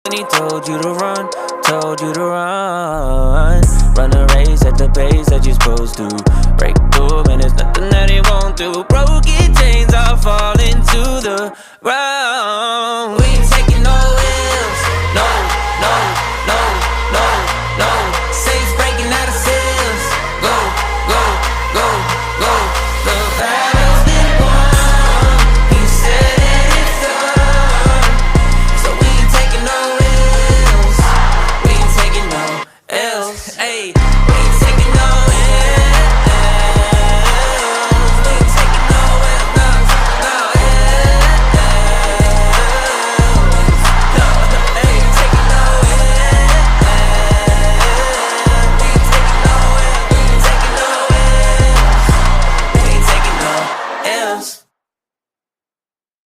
And he told you to run, told you to run. Run a race at the pace that you're supposed to. Break through, man, there's nothing that he won't do. Broken chains are falling to the ground.